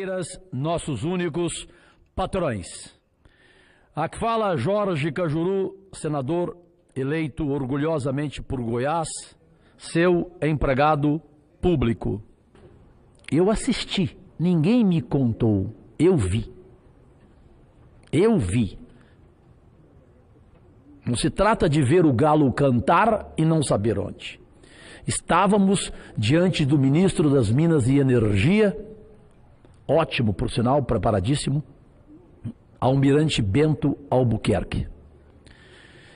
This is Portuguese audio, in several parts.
Palmeiras, nossos únicos patrões. Aqui fala Jorge Cajuru, senador eleito orgulhosamente por Goiás, seu empregado público. Eu assisti, ninguém me contou, eu vi. Eu vi. Não se trata de ver o galo cantar e não saber onde. Estávamos diante do ministro das Minas e Energia, ótimo, por sinal, preparadíssimo, Almirante Bento Albuquerque.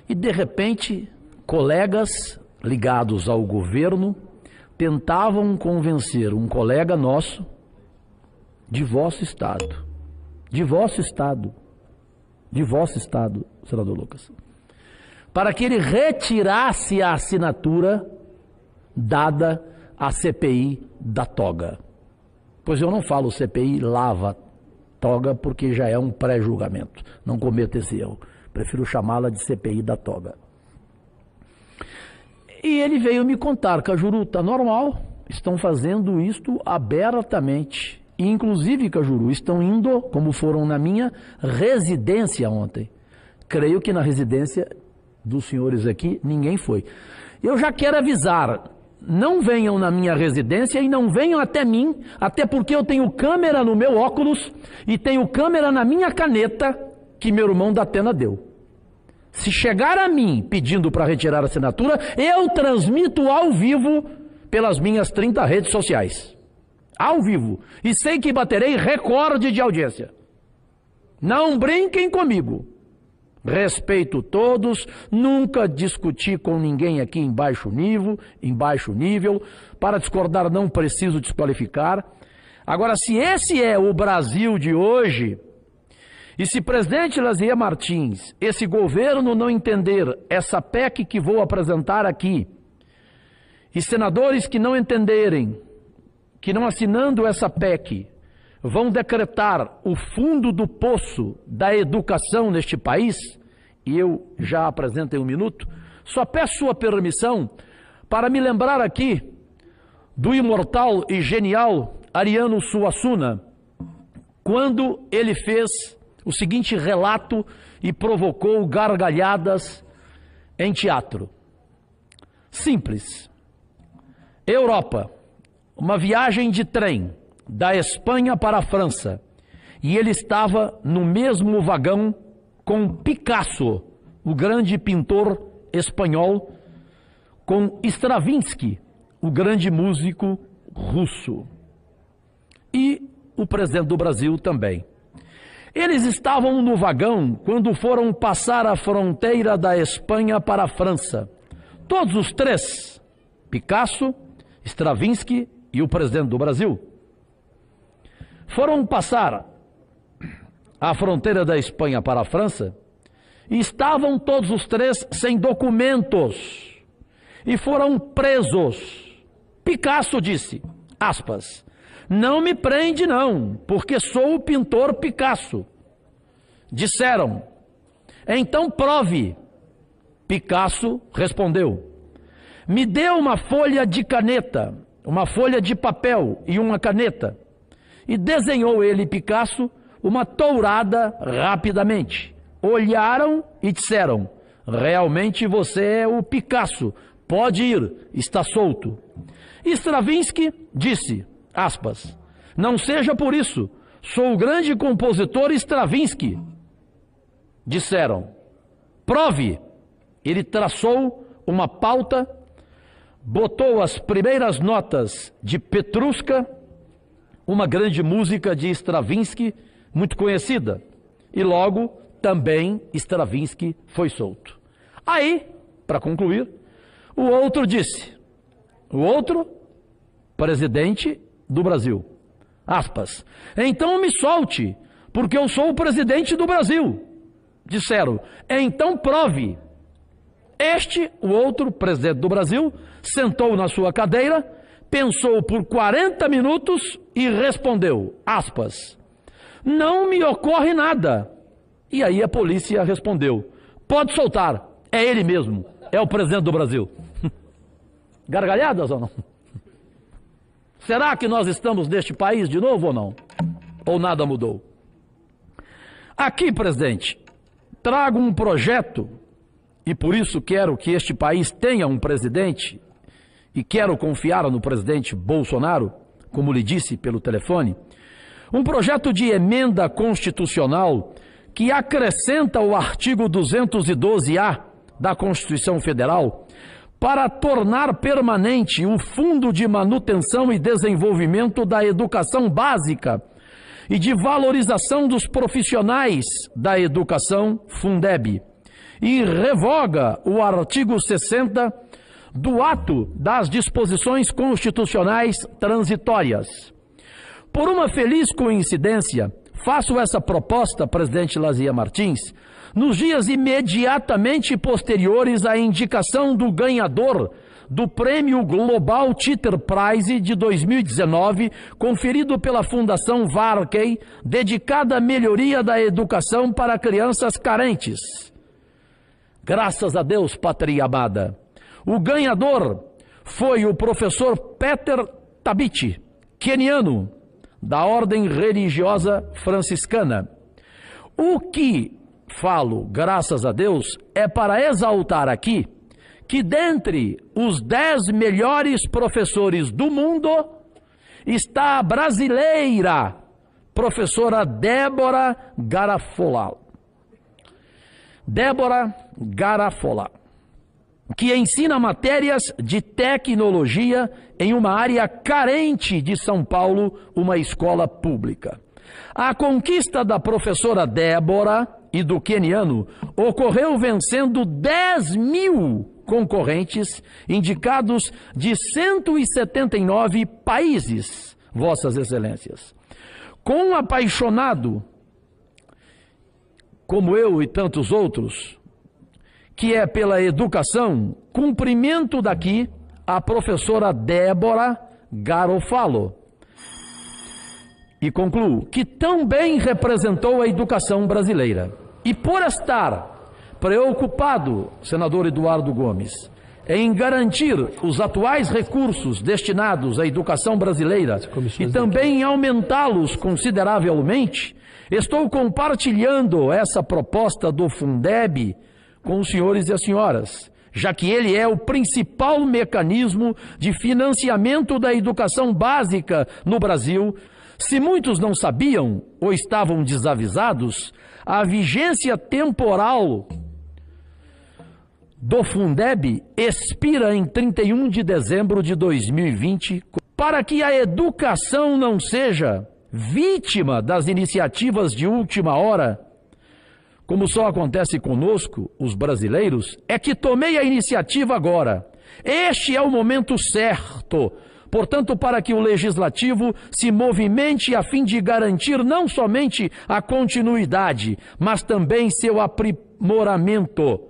E, de repente, colegas ligados ao governo tentavam convencer um colega nosso de vosso estado, senador Lucas, para que ele retirasse a assinatura dada à CPI da toga. Pois eu não falo CPI lava toga porque já é um pré-julgamento. Não cometa esse erro. Prefiro chamá-la de CPI da toga. E ele veio me contar, Cajuru, tá normal, estão fazendo isto abertamente. E, inclusive, Cajuru, estão indo, como foram na minha residência ontem. Creio que na residência dos senhores aqui, ninguém foi. Eu já quero avisar, não venham na minha residência e não venham até mim, até porque eu tenho câmera no meu óculos e tenho câmera na minha caneta que meu irmão da Atena deu. Se chegar a mim pedindo para retirar a assinatura, eu transmito ao vivo pelas minhas 30 redes sociais. Ao vivo. E sei que baterei recorde de audiência. Não brinquem comigo. Respeito todos, nunca discuti com ninguém aqui em baixo nível. Para discordar não preciso desqualificar. Agora, se esse é o Brasil de hoje, e se presidente Lazier Martins, esse governo não entender essa PEC que vou apresentar aqui, e senadores que não entenderem, que não assinando essa PEC, vão decretar o fundo do poço da educação neste país, e eu já apresento em um minuto, só peço sua permissão para me lembrar aqui do imortal e genial Ariano Suassuna, quando ele fez o seguinte relato e provocou gargalhadas em teatro. Simples. Europa, uma viagem de trem da Espanha para a França, e ele estava no mesmo vagão com Picasso, o grande pintor espanhol, com Stravinsky, o grande músico russo, e o presidente do Brasil também. Eles estavam no vagão quando foram passar a fronteira da Espanha para a França. Todos os três, Picasso, Stravinsky e o presidente do Brasil, foram passar a fronteira da Espanha para a França e estavam todos os três sem documentos e foram presos. Picasso disse, aspas, não me prende não, porque sou o pintor Picasso. Disseram, então prove. Picasso respondeu, me dê uma folha de caneta, uma folha de papel e uma caneta. E desenhou ele, Picasso, uma tourada rapidamente. Olharam e disseram, realmente você é o Picasso, pode ir, está solto. Stravinsky disse, aspas, não seja por isso, sou o grande compositor Stravinsky. Disseram, prove. Ele traçou uma pauta, botou as primeiras notas de Petrushka, uma grande música de Stravinsky, muito conhecida, e logo também Stravinsky foi solto. Aí, para concluir, o outro disse, o outro, presidente do Brasil, aspas, então me solte, porque eu sou o presidente do Brasil. Disseram, então prove. Este, o outro, presidente do Brasil, sentou na sua cadeira, pensou por 40 minutos e respondeu, aspas, não me ocorre nada. E aí a polícia respondeu, pode soltar, é ele mesmo, é o presidente do Brasil. Gargalhadas ou não? Será que nós estamos neste país de novo ou não? ou nada mudou? Aqui, presidente, trago um projeto, e por isso quero que este país tenha um presidente, e quero confiar no presidente Bolsonaro, como lhe disse pelo telefone, um projeto de emenda constitucional que acrescenta o artigo 212-A da Constituição Federal para tornar permanente o Fundo de Manutenção e Desenvolvimento da Educação Básica e de Valorização dos Profissionais da Educação, Fundeb, e revoga o artigo 60 do ato das disposições constitucionais transitórias. Por uma feliz coincidência, faço essa proposta, presidente Lazia Martins, nos dias imediatamente posteriores à indicação do ganhador do Prêmio Global Teacher Prize de 2019, conferido pela Fundação Varkey, dedicada à melhoria da educação para crianças carentes. Graças a Deus, pátria amada. O ganhador foi o professor Peter Tabiti, queniano, da Ordem Religiosa Franciscana. O que falo, graças a Deus, é para exaltar aqui que dentre os 10 melhores professores do mundo está a brasileira, professora Débora Garafola. Débora Garafola, que ensina matérias de tecnologia em uma área carente de São Paulo, uma escola pública. A conquista da professora Débora e do queniano ocorreu vencendo 10 mil concorrentes indicados de 179 países, Vossas Excelências. Com um apaixonado, como eu e tantos outros, que é pela educação, cumprimento daqui a professora Débora Garofalo. E concluo que tão bem representou a educação brasileira. E por estar preocupado, senador Eduardo Gomes, em garantir os atuais recursos destinados à educação brasileira e também em aumentá-los consideravelmente, estou compartilhando essa proposta do Fundeb com os senhores e as senhoras, já que ele é o principal mecanismo de financiamento da educação básica no Brasil. Se muitos não sabiam ou estavam desavisados, a vigência temporal do Fundeb expira em 31 de dezembro de 2020, para que a educação não seja vítima das iniciativas de última hora, como só acontece conosco, os brasileiros, é que tomei a iniciativa agora. Este é o momento certo, portanto, para que o Legislativo se movimente a fim de garantir não somente a continuidade, mas também seu aprimoramento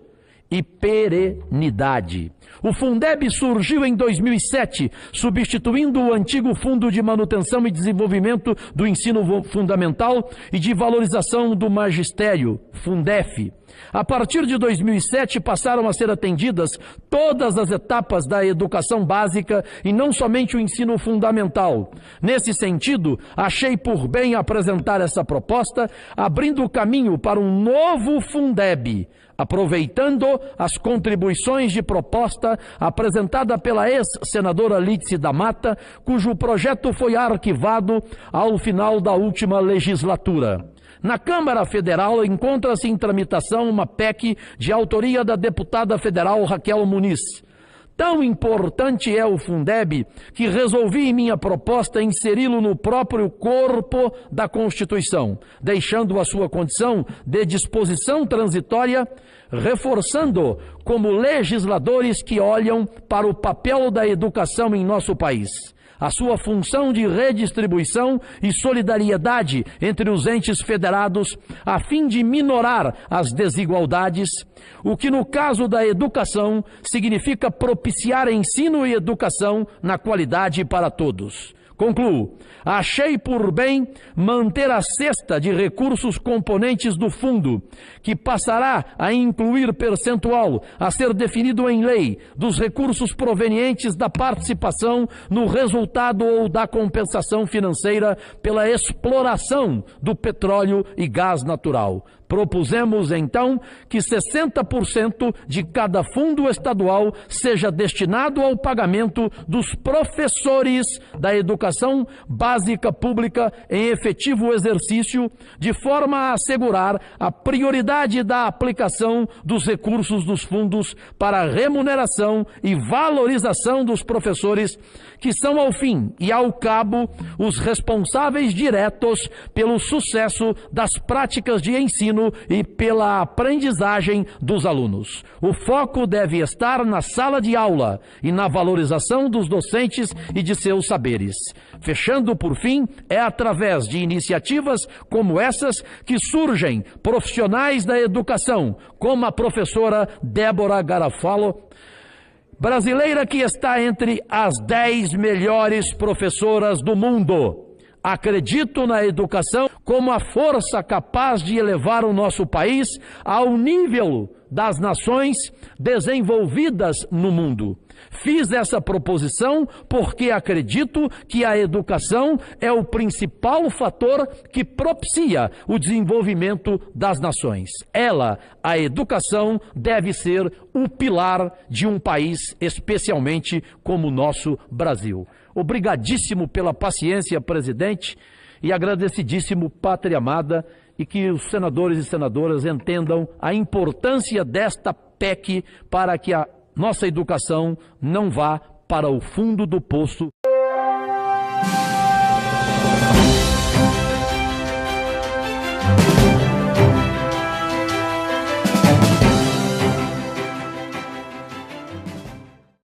e perenidade. O Fundeb surgiu em 2007, substituindo o antigo Fundo de Manutenção e Desenvolvimento do Ensino Fundamental e de Valorização do Magistério, Fundef. A partir de 2007 passaram a ser atendidas todas as etapas da educação básica e não somente o ensino fundamental. Nesse sentido, achei por bem apresentar essa proposta, abrindo o caminho para um novo Fundeb, aproveitando as contribuições de proposta apresentada pela ex-senadora Lídice da Mata, cujo projeto foi arquivado ao final da última legislatura. Na Câmara Federal encontra-se em tramitação uma PEC de autoria da deputada federal Raquel Muniz. Tão importante é o Fundeb que resolvi em minha proposta inseri-lo no próprio corpo da Constituição, deixando a sua condição de disposição transitória, reforçando como legisladores que olham para o papel da educação em nosso país, a sua função de redistribuição e solidariedade entre os entes federados, a fim de minorar as desigualdades, o que no caso da educação significa propiciar ensino e educação na qualidade para todos. Concluo. Achei por bem manter a cesta de recursos componentes do fundo, que passará a incluir percentual a ser definido em lei dos recursos provenientes da participação no resultado ou da compensação financeira pela exploração do petróleo e gás natural. Propusemos, então, que 60% de cada fundo estadual seja destinado ao pagamento dos professores da educação básica pública em efetivo exercício, de forma a assegurar a prioridade da aplicação dos recursos dos fundos para a remuneração e valorização dos professores, que são, ao fim e ao cabo, os responsáveis diretos pelo sucesso das práticas de ensino e pela aprendizagem dos alunos. O foco deve estar na sala de aula e na valorização dos docentes e de seus saberes. Fechando, por fim, é através de iniciativas como essas que surgem profissionais da educação, como a professora Débora Garofalo, brasileira que está entre as 10 melhores professoras do mundo. Acredito na educação como a força capaz de elevar o nosso país ao nível das nações desenvolvidas no mundo. Fiz essa proposição porque acredito que a educação é o principal fator que propicia o desenvolvimento das nações. Ela, a educação, deve ser o pilar de um país, especialmente como o nosso Brasil. Obrigadíssimo pela paciência, presidente, e agradecidíssimo, pátria amada, e que os senadores e senadoras entendam a importância desta PEC para que a nossa educação não vá para o fundo do poço.